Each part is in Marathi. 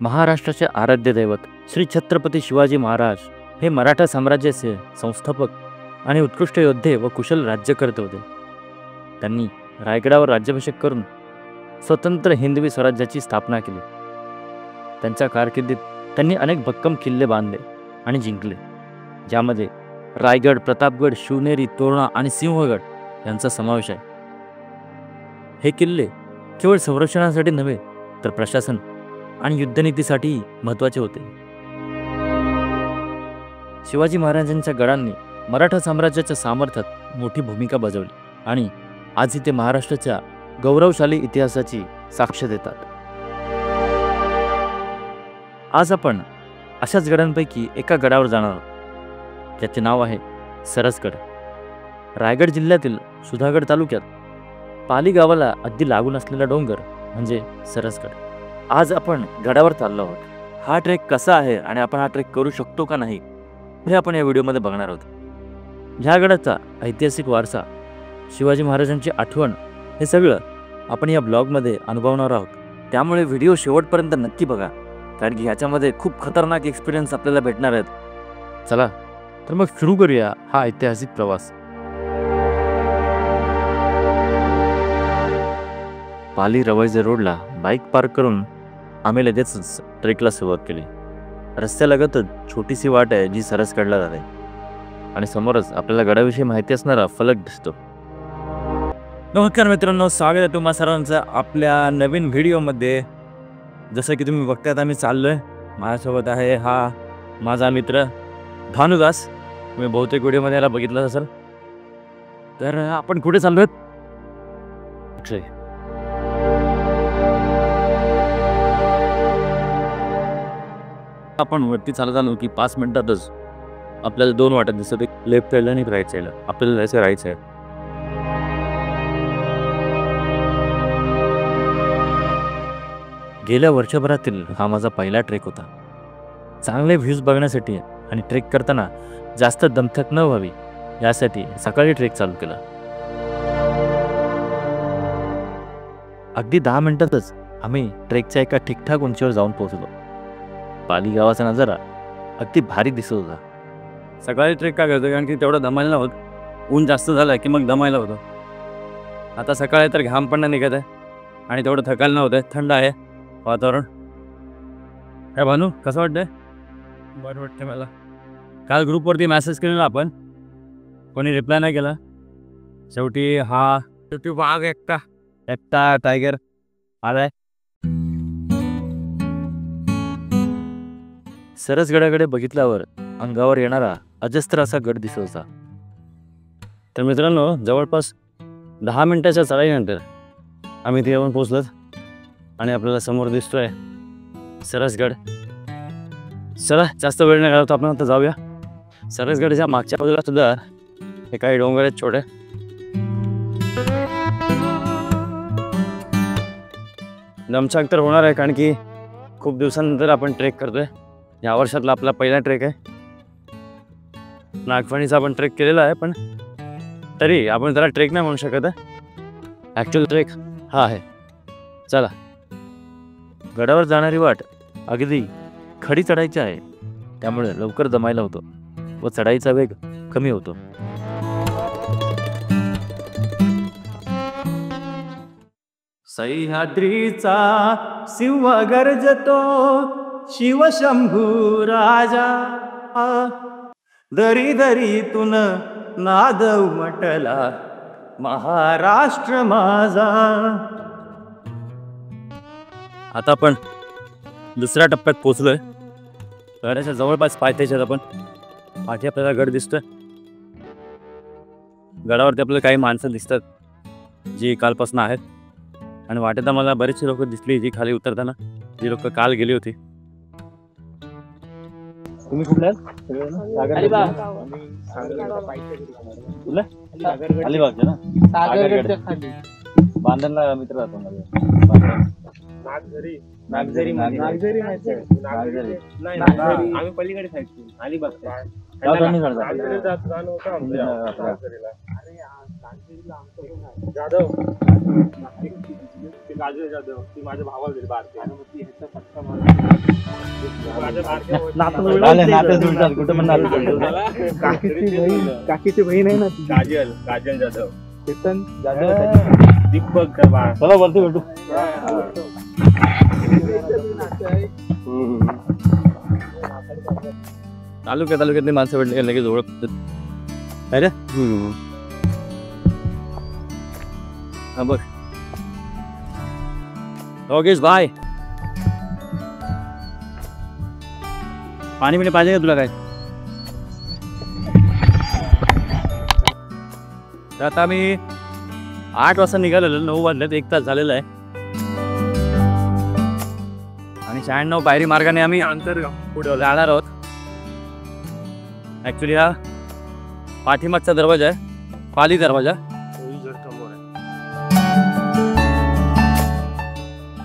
महाराष्ट्राचे आराध्य दैवत श्री छत्रपती शिवाजी महाराज हे मराठा साम्राज्याचे संस्थापक आणि उत्कृष्ट योद्धे व कुशल राज्यकर्ते होते. त्यांनी रायगडावर राज्याभिषेक करून स्वतंत्र हिंदवी स्वराज्याची स्थापना केली. त्यांच्या कारकिर्दीत त्यांनी अनेक भक्कम किल्ले बांधले आणि जिंकले, ज्यामध्ये रायगड, प्रतापगड, शिवनेरी, तोरणा आणि सिंहगड यांचा समावेश आहे. हे किल्ले केवळ संरक्षणासाठी नव्हे तर प्रशासन आणि युद्धनीतीसाठी महत्त्वाचे होते. शिवाजी महाराजांच्या गडांनी मराठा साम्राज्याच्या सामर्थ्यात मोठी भूमिका बजावली आणि आजही ते महाराष्ट्राच्या गौरवशाली इतिहासाची साक्ष देतात. आज आपण अशाच गडांपैकी एका गडावर जाणार आहोत, ज्याचे नाव आहे सरसगड. रायगड जिल्ह्यातील सुधागड तालुक्यात पाली गावाला अगदी लागून असलेला डोंगर म्हणजे सरसगड. आज आपण गडावर चाललो आहोत. हा ट्रेक कसा आहे आणि आपण हा ट्रेक करू शकतो का नाही हे आपण या व्हिडिओमध्ये बघणार आहोत. ह्या गडाचा ऐतिहासिक वारसा, शिवाजी महाराजांची आठवण, हे सगळं आपण या ब्लॉगमध्ये अनुभवणार आहोत. त्यामुळे व्हिडिओ शेवटपर्यंत नक्की बघा, कारण की ह्याच्यामध्ये खूप खतरनाक एक्सपिरियन्स आपल्याला भेटणार आहेत. चला तर मग सुरू करूया हा ऐतिहासिक प्रवास. पाली रवैजे रोडला बाईक पार्क करून आम्ही लगेचच ट्रेकला सुरुवात केली. रस्त्यालगतच छोटीशी वाट आहे जी सरसगडला जाते आणि समोरच आपल्याला गडाविषयी माहिती असणारा फलक दिसतो. नमस्कार मित्रांनो, स्वागत आहे तुम्हा सर्वांचं आपल्या नवीन व्हिडिओमध्ये. जसं की तुम्ही बघताय आम्ही चाललोय. माझ्यासोबत आहे हा माझा मित्र भानुदास. तुम्ही बहुतेक व्हिडिओमध्ये याला बघितलं असेल. तर आपण कुठे चाललोय? आपण वरती चालत आलो की 5 मिनिटातच आपल्याला 2 वाटा दिसत, एक लेफ्ट साईडला आणि एक राईट साईडला. आपल्याला जायचं राईट साईड. गेल्या वर्षभरातील हा माझा पहिला ट्रेक होता. चांगले व्ह्यूज बघण्यासाठी आणि ट्रेक करताना जास्त दमथक न व्हावी यासाठी सकाळी ट्रेक चालू केला. अगदी 10 मिनिटातच आम्ही ट्रेकच्या एका ठीकठाक उंचीवर जाऊन पोहोचलो. पाली गावाचा नजारा अगदी भारी दिसत होता. सकाळी ट्रेक का करतो, कारण की तेवढं दमायला नव्हतं. ऊन जास्त झालं की मग दमायला होतं. आता सकाळी तर घाम पण नाही निघत आहे आणि तेवढं थकायला नव्हतं. थंड आहे वातावरण. काय भानू, कसं वाटतंय? बरं वाटतं मला. काल ग्रुपवरती मेसेज केलेला आपण, कोणी रिप्लाय नाही केला. शेवटी वाघ एकटा टायगर आलाय. सरसगडाकडे बघितल्यावर अंगावर येणारा अजस्त्र असा गड दिसत होता. तर मित्रांनो, जवळपास 10 मिनिटाच्या चढाईनंतर आम्ही इथे येऊन पोचलो आणि आपल्याला समोर दिसतोय सरसगड. चला जास्त वेळ नाही घालवतो, आपण आता जाऊया. सरसगडच्या मागच्या बाजूला सुद्धा हे काही डोंगर आहेत छोटे. दमछाक तर होणार आहे, कारण की खूप दिवसानंतर आपण ट्रेक करतोय. या वर्षातला आपला पहिला ट्रेक आहे. नागफणीचा आपण ट्रेक केलेला आहे, पण तरी आपण त्याला ट्रेक नाही म्हणू शकत आहे. ॲक्च्युअल ट्रेक हा आहे. चला. गडावर जाणारी वाट अगदी खडी चढायची आहे, त्यामुळे लवकर दमायला होतो व चढाईचा वेग कमी होतो. सह्याद्रीचा सिंह गर्जतो, शिवशंभू राजा, दरी दरीतून नाद उमटला महाराष्ट्र माझा. आता आपण दुसऱ्या टप्प्यात पोचलोय. गडाच्या जवळपास पायथ्याच्यात आपण पाठी आपल्याला गड दिसतोय. गडावरती आपल्याला काही माणसं दिसतात जी कालपासून आहेत आणि वाटेत मला बरीचशी लोक दिसली जी खाली उतरताना. जी लोक काल गेली होती. तुम्ही कुठल्या? अलिबागच्या ना? बांधणला मित्र राहतो माझा. नागझरी आम्ही पलीकडे साईड अलिबाग जाधव काजल जाधव ती माझ्या भावाला दिली बारके काकीची बहीण आहे ना ती. काजल जाधव चेतन जाधव दीपक चला वरती भेटू. तालुक्यातली माणसं भेटले लगेच ओळखतात अरे हा बघ योगेश भाई पाणी पाहिजे का तुला काय? तर आता आम्ही 8 वाजता निघालेलो, 9 वाजलेत, 1 तास झालेला आहे आणि 96 पायरी मार्गाने आम्ही अंतर पुढे जाणार आहोत. ॲक्च्युली हा पाठीमागचा दरवाजा आहे, पाली दरवाजा.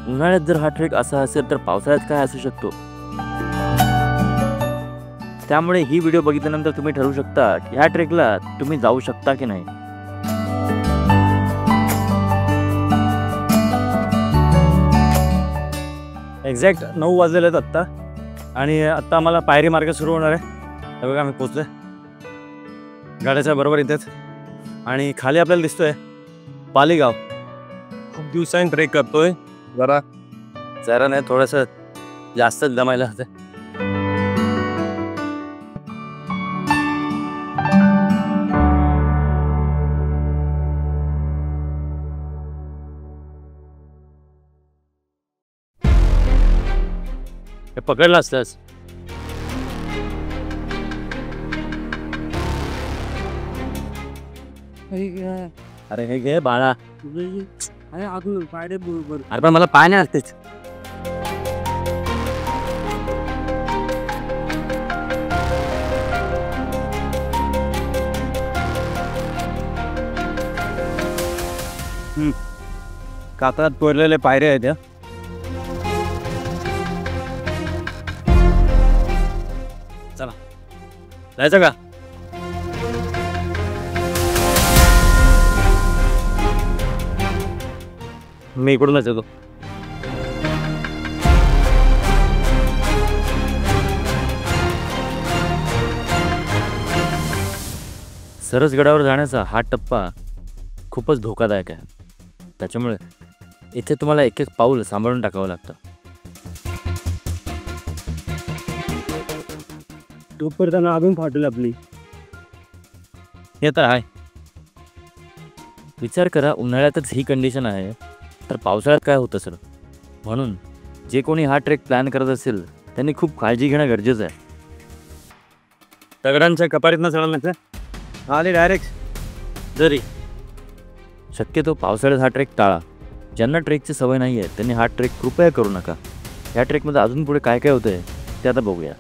उन्हाळ्यात जर हा ट्रेक असा असेल तर पावसाळ्यात काय असू शकतो. त्यामुळे ही व्हिडिओ बघितल्यानंतर तुम्ही ठरवू शकता की ह्या ट्रेकला तुम्ही जाऊ शकता की नाही. एक्झॅक्ट 9 वाजलेले आहेत आत्ता आणि आत्ता आम्हाला पायरी मार्ग सुरू होणार आहे. हे बघा आम्ही पोचलोय गाड्याच्या बरोबर इथेच आणि खाली आपल्याला दिसतोय पालीगाव. खूप दिवसांनी ट्रेक करतोय, जरा नाही थोडंसं जास्तच दमायला होतं. हे पकडलं असतंच. अरे हे घे बाळा, अरे पण मला पाय नाही असतेच. कातळात कोरलेले पायऱ्या आहेत. चला जायचं का? मी इकडूनच येतो. सरसगडावर जाण्याचा हा टप्पा खूपच धोकादायक आहे. त्याच्यामुळे इथे तुम्हाला एक एक पाऊल सांभाळून टाकावं लागतं. टोपरताना अजून फाटल आपली. हे तर आहे. विचार करा, उन्हाळ्यातच ही कंडिशन आहे तर पावसाळ्यात काय होतं सर. म्हणून जे कोणी हा ट्रेक प्लॅन करत असेल त्यांनी खूप काळजी घेणं गरजेचं आहे. दगडांच्या कपारीतनं चढवण्याचं आले डायरेक्ट जरी शक्यतो पावसाळ्यात हा ट्रेक टाळा. ज्यांना ट्रेकची सवय नाही आहे त्यांनी हा ट्रेक कृपया करू नका. ह्या ट्रेकमध्ये अजून पुढे काय काय होतं आहे ते आता बघूया.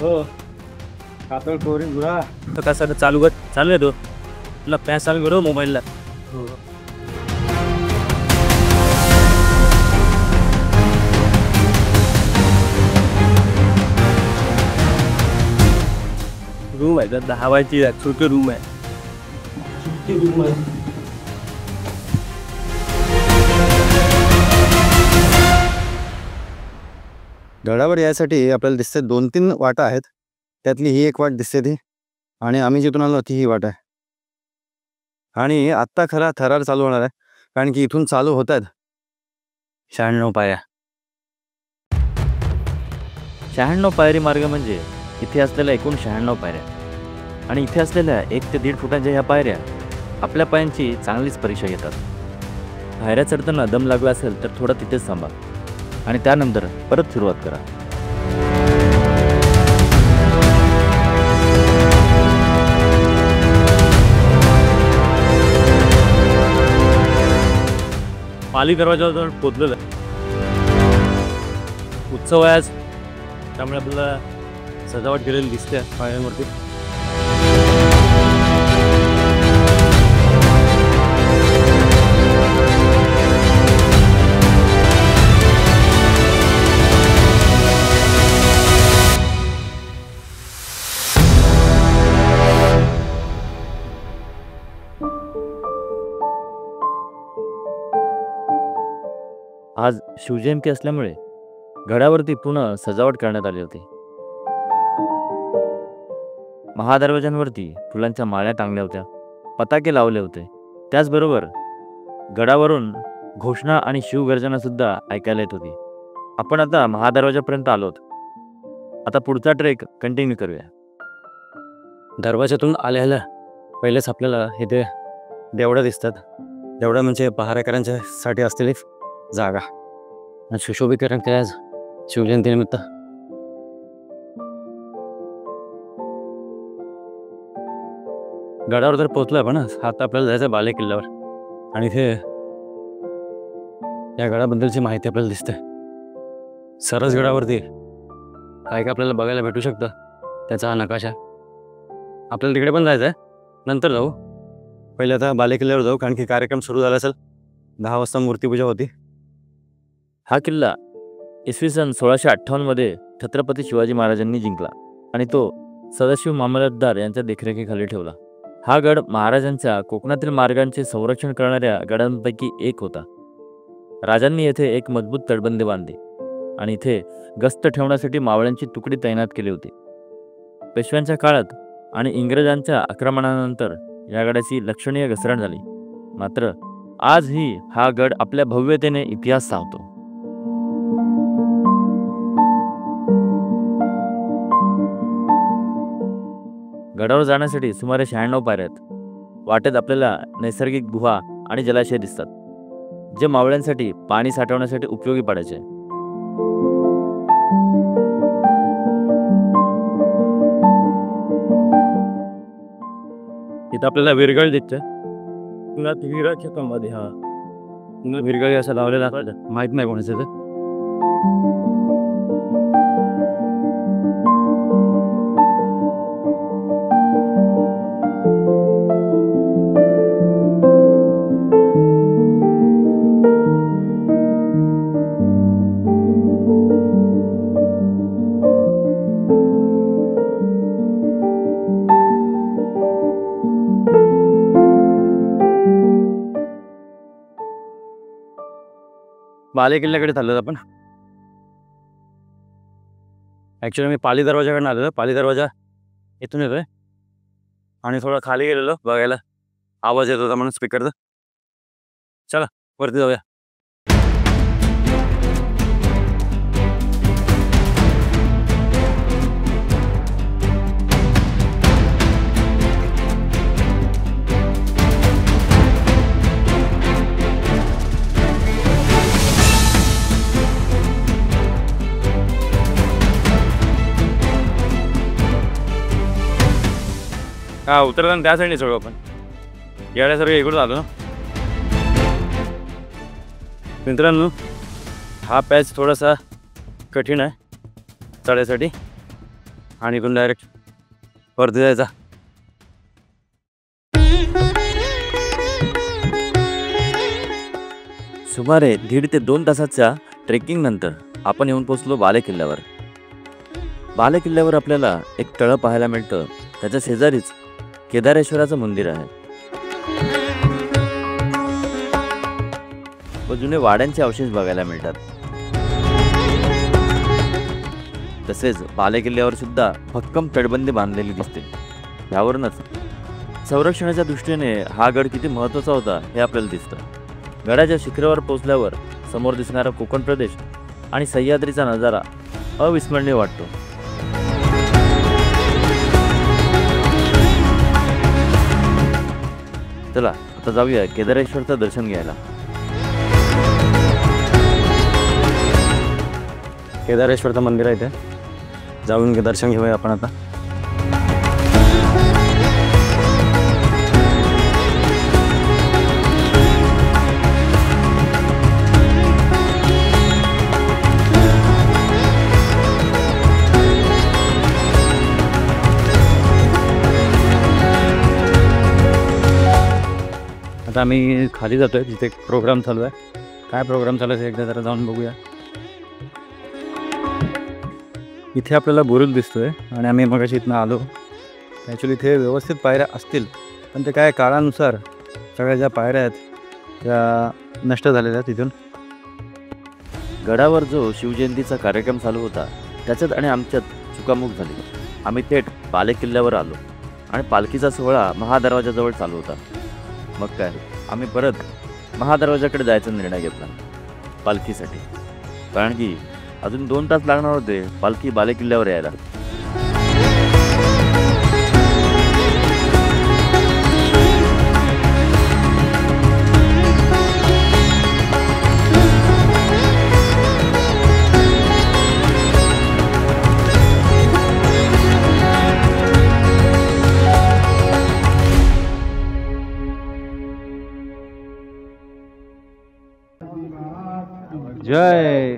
हो कातळ कोरी गुरा तर कसं चालू आहे तो तुला पॅस चालू करू मोबाईलला. रूम आहे तर हवायची छोटी रूम आहे. गडावर यायसाठी आपल्याला दिसते 2-3 वाटा आहेत. त्यातली ही एक वाट दिसते ती, आणि आम्ही जिथून आलो ती ही वाट आहे. आणि आत्ता खरा थरार चालू होणार आहे कारण की इथून चालू होत आहेत 96 पायऱ्या. 96 पायरी मार्ग म्हणजे इथे असलेल्या एकूण 96 पायऱ्या. आणि इथे असलेल्या 1 ते 1.5 फुटांच्या ह्या पायऱ्या आपल्या पायांची चांगलीच परीक्षा घेतात. पायऱ्या चढताना दम लागला असेल तर थोडा तिथेच थांबा आणि त्यानंतर परत सुरुवात करा. पाली दरवाजावर पोचलेलं आहे. उत्सव आहे आज, त्यामुळे आपल्याला सजावट केलेली दिसते पायऱ्यांवरती. आज शिवजयंती असल्यामुळे गडावरती पुन्हा सजावट करण्यात आली होती. महादरवाजांवरती फुलांच्या माळ्या टांगल्या होत्या, पताके लावले होते. त्याचबरोबर गडावरून घोषणा आणि शिवगर्जना सुद्धा ऐकायला येत होती. आपण आता महादरवाजापर्यंत आलोत. आता पुढचा ट्रेक कंटिन्यू करूया. दरवाजातून आल्याला पहिलेच आपल्याला इथे देवळं दिसतात. देवळं म्हणजे पहारेकरांच्यासाठी असलेली जागा आणि सुशोभीकरण काय आज शिवजयंतीनिमित्त. गडावर जर पोहोचलो आपण, आता आपल्याला जायचं बाले किल्ल्यावर. आणि इथे या गडाबद्दलची माहिती आपल्याला दिसते. सरस गडावरती काय काय आपल्याला बघायला भेटू शकतं त्याचा हा नकाशा. आपल्याला तिकडे पण जायचं आहे, नंतर जाऊ. पहिले आता बाले किल्ल्यावर जाऊ, कारण की कार्यक्रम सुरू झाला असेल. 10 वाजता मूर्तीपूजा होती. हा किल्ला इसवी सन 1658मध्ये छत्रपती शिवाजी महाराजांनी जिंकला आणि तो सदाशिव मामलतदार यांच्या देखरेखीखाली ठेवला. हा गड महाराजांच्या कोकणातील मार्गांचे संरक्षण करणाऱ्या गडांपैकी एक होता. राजांनी येथे एक मजबूत तटबंदी बांधली आणि इथे गस्त ठेवण्यासाठी मावळ्यांची तुकडी तैनात केली होती. पेशव्यांच्या काळात आणि इंग्रजांच्या आक्रमणानंतर या गडाची लक्षणीय घसरण झाली. मात्र आजही हा गड आपल्या भव्यतेने इतिहास सांगतो. गडावर जाण्यासाठी सुमारे 96 पायऱ्या आहेत. वाटेत आपल्याला नैसर्गिक गुहा आणि जलाशय दिसतात, जे मावळ्यांसाठी पाणी साठवण्यासाठी उपयोगी पडायचे. इथं आपल्याला विरगळ दिसतं. विरगळ क्षेत्रामध्ये हा विरगळी असं लावलेला माहित नाही कोणाचं ते. बाले किल्ल्याकडे चाललो आपण. ॲक्च्युली मी पाली दरवाजाकडनं आलेलो. पाली दरवाजा इथून येतोय आणि थोडं खाली गेलेलो बघायला. आवाज येत होता म्हणून स्पीकरचा. चला वरती जाऊया. हा उतरताना त्या साईडने चढू आपण. येण्यासारखं इकडून आलो ना. मित्रांनो, हा पॅच थोडासा कठीण आहे चढायसाठी आणि इथून डायरेक्ट वरती जायचा. सुमारे 1.5 ते 2 तासाच्या ट्रेकिंग नंतर आपण येऊन पोचलो बाले किल्ल्यावर. बाले किल्ल्यावर आपल्याला एक तळं पाहायला मिळतं. त्याच्या शेजारीच केदारेश्वराचं मंदिर आहे व जुने वाड्यांचे अवशेष बघायला मिळतात. तसेच बाले किल्ल्यावर सुद्धा भक्कम तटबंदी बांधलेली दिसते. यावरूनच संरक्षणाच्या दृष्टीने हा गड किती महत्त्वाचा होता हे आपल्याला दिसतं. गडाच्या शिखरावर पोहोचल्यावर समोर दिसणारा कोकण प्रदेश आणि सह्याद्रीचा नजारा अविस्मरणीय वाटतो. चला आता जाऊया केदारेश्वरचं दर्शन घ्यायला. केदारेश्वरचं मंदिर आहे इथे. जाऊन दर्शन घेऊया आपण आता. आता आम्ही खाली जातोय, जिथे एक प्रोग्राम चालू आहे. काय प्रोग्राम चालू आहे एकदा जरा जाऊन बघूया. इथे आपल्याला बुरुज दिसतोय आणि आम्ही मगाशी इथनं आलो. ॲक्च्युली इथे व्यवस्थित पायऱ्या असतील, पण ते काय काळानुसार सगळ्या ज्या पायऱ्या आहेत त्या नष्ट झालेल्या आहेत. तिथून गडावर जो शिवजयंतीचा कार्यक्रम चालू होता त्याच्यात आणि आमच्यात चुकामुक झाली. आम्ही थेट बालेकिल्ल्यावर आलो आणि पालखीचा सोहळा महादरवाजाजवळ चालू होता. मग काय, आम्ही परत महादरवाजाकडे जायचा निर्णय घेतला पालखीसाठी, कारण की अजून 2 तास लागणार होते पालखी बालेकिल्ल्यावर यायला. जय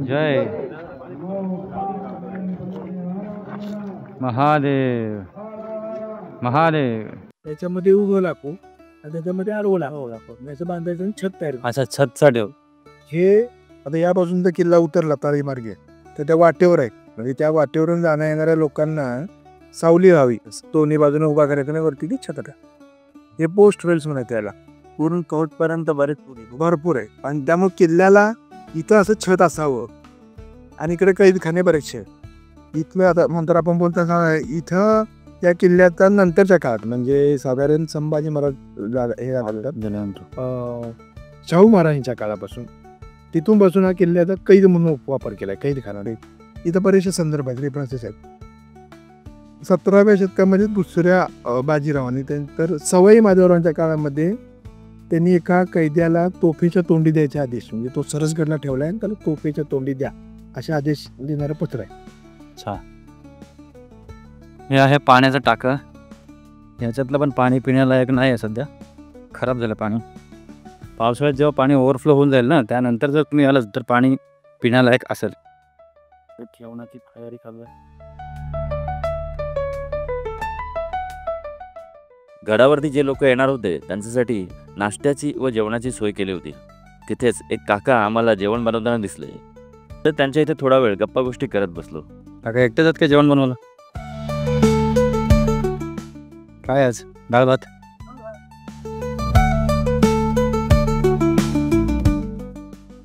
जय महादेव महादेव. त्याच्यामध्ये उभं लाखो आणि त्याच्यामध्ये आडवं लाखो याचं बांधायचं आणि छत तयार. असा छतचा ठेव. हे आता यापासून जर किल्ला उतरला तारी मार्गे तर त्या वाटेवर आहे, म्हणजे त्या वाटेवरून जाण्या येणाऱ्या लोकांना सावली व्हावी दोन्ही बाजूने उभा करायचं नाही वरती ती छत. हे पोस्ट रेल्स म्हणायचं त्याला. पूर्ण कोर्टपर्यंत बरेच भरपूर आहे आणि त्यामुळे किल्ल्याला इथं असं छत असावं आणि इकडे कैदखाने बरेचसे इथलं. आता म्हणतात आपण बोलता इथं या किल्ल्याचा नंतरच्या काळात म्हणजे साधारण संभाजी महाराज हे झाल्यानंतर शाहू महाराजांच्या काळापासून तिथून पासून हा किल्ल्याचा कैद म्हणून वापर केलाय. कैदखाना इथं बरेचसे संदर्भ आहेत, रेफरन्सेस आहेत. 17व्या शतकामध्ये दुसऱ्या बाजीरावांनी त्यानंतर सवाई माधवरावांच्या काळामध्ये त्यांनी एका कैद्याला तोफेच्या तोंडी द्यायचे आदेश, म्हणजे तो सरसगडला ठेवलाय आणि त्याला तोफेच्या तोंडी द्या असे आदेश देणारं पत्र आहे. अच्छा, हे आहे पाण्याचं टाकं. ह्याच्यातलं पण पाणी पिण्यालायक नाही आहे सध्या, खराब झालं पाणी. पावसाळ्यात जेव्हा पाणी ओव्हरफ्लो होऊन जाईल ना, त्यानंतर जर तुम्ही आलात तर पाणी पिण्यालायक असेल. जेवणाची तयारी चालू आहे. गडावरती जे लोक येणार होते त्यांच्यासाठी नाश्त्याची व जेवणाची सोय केली होती. तिथेच एक काका आम्हाला जेवण बनवताना दिसले, तर त्यांच्या इथे थोडा वेळ गप्पा गोष्टी करत बसलो. काका एकटेच आहेत काय जेवण बनवलं? काय आज डाळ भात?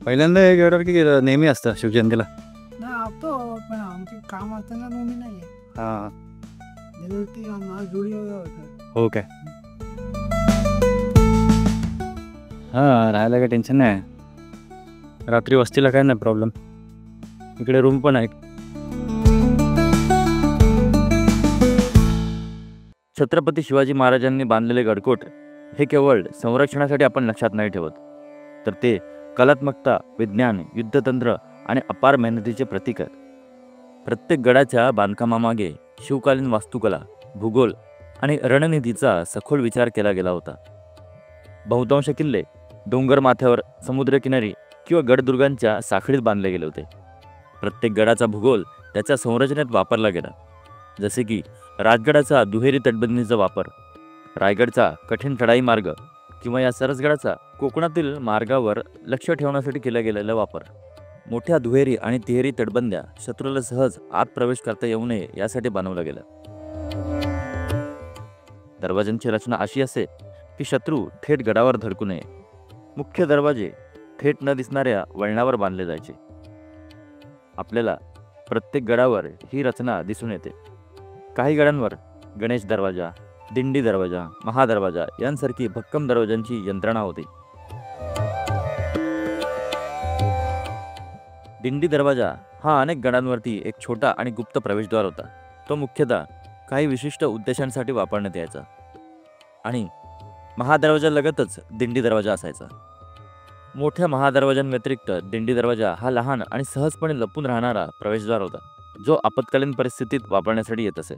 पहिल्यांदा हे गडावर की नेहमी असतं शिवजयंतीला? पण आमचे काम असताना नेहमी नाही. हां, हो काय? हां, राहायला काही टेन्शन नाही. रात्री वस्तीला काय नाही प्रॉब्लेम. इकडे रूम पण आहे. छत्रपती शिवाजी महाराजांनी बांधलेले गडकोट हे केवळ संरक्षणासाठी आपण लक्षात नाही ठेवत, तर ते कलात्मकता, विज्ञान, युद्धतंत्र आणि अपार मेहनतीचे प्रतीक आहेत. प्रत्येक गडाच्या बांधकामामागे शिवकालीन वास्तुकला, भूगोल आणि रणनीतीचा सखोल विचार केला गेला होता. बहुतांश किल्ले डोंगर माथ्यावर, समुद्रकिनारी किंवा गडदुर्गांच्या साखळीत बांधले गेले होते. प्रत्येक गडाचा भूगोल त्याच्या संरचनेत वापरला गेला, जसे की राजगडाचा दुहेरी तटबंदीचा वापर, रायगडचा कठीण चढाई मार्ग किंवा या सरसगडाचा कोकणातील मार्गावर लक्ष ठेवण्यासाठी केला गेलेला वापर. मोठ्या दुहेरी आणि तिहेरी तटबंद्या शत्रूला सहज आत प्रवेश करता येऊ नये यासाठी बनवल्या गेल्या. दरवाजांची रचना अशी असे की शत्रू थेट गडावर धडकू नये. मुख्य दरवाजे थेट न दिसणाऱ्या वळणावर बांधले जायचे. आपल्याला प्रत्येक गडावर ही रचना दिसून येते. काही गडांवर गणेश दरवाजा, दिंडी दरवाजा, महादरवाजा यांसारखी भक्कम दरवाजांची यंत्रणा होती. दिंडी दरवाजा हा अनेक गडांवरती एक छोटा आणि गुप्त प्रवेशद्वार होता. तो मुख्यतः काही विशिष्ट उद्देशांसाठी वापरण्यात यायचा आणि महादरवाजालगतच दिंडी दरवाजा असायचा. मोठ्या महादरवाजांव्यतिरिक्त दिंडी दरवाजा हा लहान आणि सहजपणे लपून राहणारा प्रवेशद्वार होता, जो आपत्कालीन परिस्थितीत वापरण्यासाठी येत असे.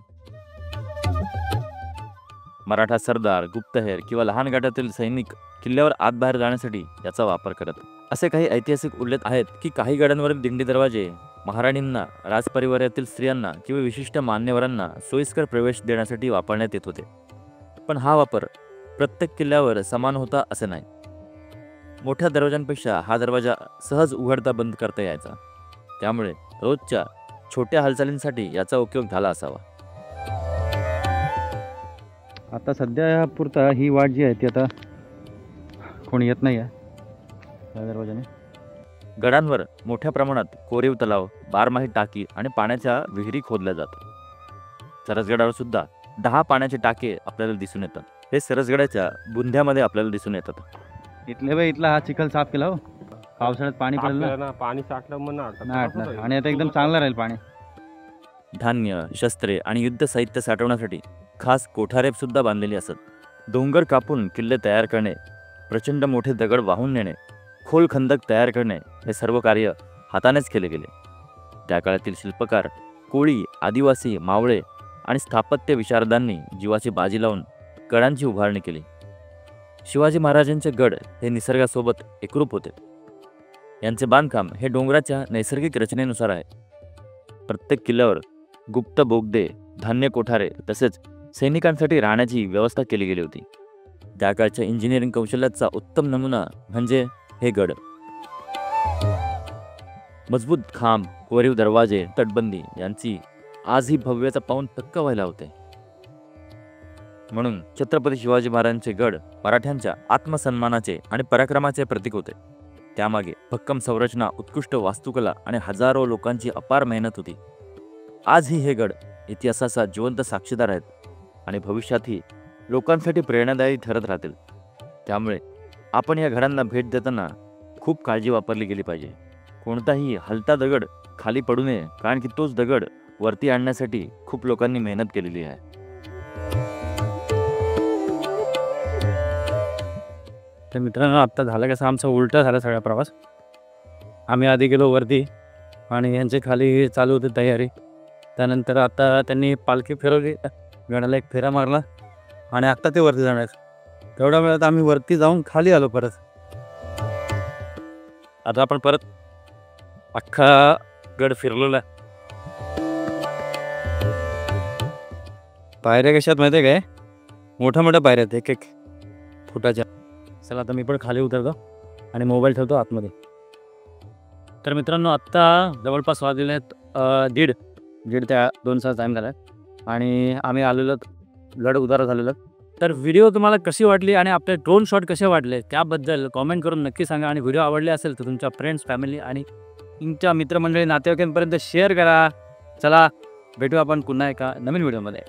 मराठा सरदार, गुप्तहेर किंवा लहान गटातील सैनिक किल्ल्यावर आत बाहेर जाण्यासाठी याचा वापर करत. असे काही ऐतिहासिक उल्लेख आहेत की काही गडांवरील दिंडी दरवाजे महाराणींना, राजपरिवारातील स्त्रियांना किंवा विशिष्ट मान्यवरांना सोयीस्कर प्रवेश देण्यासाठी वापरण्यात येत होते. पण हा वापर प्रत्येक किल्ल्यावर समान होता असे नाही. मोठ्या दरवाजांपेक्षा हा दरवाजा सहज उघडता बंद करता यायचा, त्यामुळे रोजच्या छोट्या हालचालींसाठी याचा उपयोग झाला असावा. आता सध्या पुरता ही वाट जी आहे ती आता कोणी येत नाही आहे. या दरवाजाने. गडांवर मोठ्या प्रमाणात कोरीव तलाव, बारमाही टाकी आणि पाण्याच्या विहिरी खोदल्या जातात. सरसगडावर सुद्धा 10 पाण्याचे टाके आपल्याला दिसून येतात. हे सरसगडाच्या बुंध्यामध्ये आपल्याला दिसून येतात. इथला हा चिखल साफ केला हो. पावसाळ्यात पाणी पडेल आपल्याला ना पाणी साठलं मग नाही अडणार. आणि आता एकदम चांगलं राहील पाणी. धान्य, शस्त्रे आणि युद्ध साहित्य साठवण्यासाठी खास कोठारे सुद्धा बांधलेली असत. डोंगर कापून किल्ले तयार करणे, प्रचंड मोठे दगड वाहून नेणे, खोल खंदक तयार करणे हे सर्व कार्य हातानेच केले गेले. त्या काळातील शिल्पकार, कोळी, आदिवासी, मावळे आणि स्थापत्य विशारदांनी जीवाची बाजी लावून गडांची उभारणी केली. शिवाजी महाराजांचे गड हे निसर्गासोबत एकरूप होते. यांचे बांधकाम हे डोंगराच्या नैसर्गिक रचनेनुसार आहे. प्रत्येक किल्ल्यावर गुप्त बोगदे, धान्य कोठारे तसेच सैनिकांसाठी राहण्याची व्यवस्था केली गेली होती. त्या काळच्या इंजिनिअरिंग कौशल्याचा उत्तम नमुना म्हणजे हे गड. मजबूत खांब, कोरीव दरवाजे, तटबंदी यांची आजही भव्यता पाहून थक्क व्हायला होते. म्हणून छत्रपती शिवाजी महाराजांचे गड मराठ्यांच्या आत्मसन्मानाचे आणि पराक्रमाचे प्रतीक होते. त्यामागे भक्कम संरचना, उत्कृष्ट वास्तुकला आणि हजारो लोकांची अपार मेहनत होती. आजही हे गड इतिहासाचा जिवंत साक्षीदार आहेत आणि भविष्यातही लोकांसाठी प्रेरणादायी ठरत राहतील. त्यामुळे आपण या गडांना भेट देताना खूप काळजी वापरली गेली पाहिजे. कोणताही हलता दगड खाली पडू नये, कारण की तोच दगड वरती आणण्यासाठी खूप लोकांनी मेहनत केलेली आहे. तर मित्रांनो, आत्ता झालं कसं आमचा उलटा झाला सगळा प्रवास. आम्ही आधी गेलो वरती आणि यांचे खाली चालू होती तयारी. त्यानंतर आता त्यांनी पालखी फिरवली, गडाला एक फेरा मारला आणि आत्ता ते वरती जाणार. तेवढ्या वेळात आम्ही वरती जाऊन खाली आलो परत. आता आपण परत अख्खा गड फिरलेला. पायऱ्या कशात माहिती आहे काय? मोठ्या मोठ्या पायऱ्या आहेत, 1-1 फुटाच्या. चला आता मी पण खाली उतरतो आणि मोबाईल ठेवतो आतमध्ये. तर मित्रांनो, आत्ता जवळपास वाजलेले आहेत दीड ते 2 तास टाईम झाला आहे आणि आम्ही आलेलो गड उतारा झालेलो. तर व्हिडिओ तुम्हाला कशी वाटली आणि आपले ड्रोन शॉट कसे वाटले त्याबद्दल कॉमेंट करून नक्की सांगा. आणि व्हिडिओ आवडले असेल तर तुमच्या फ्रेंड्स, फॅमिली आणि तुमच्या मित्रमंडळी, नातेवाईकांपर्यंत शेअर करा. चला भेटू आपण पुन्हा एका नवीन व्हिडिओमध्ये.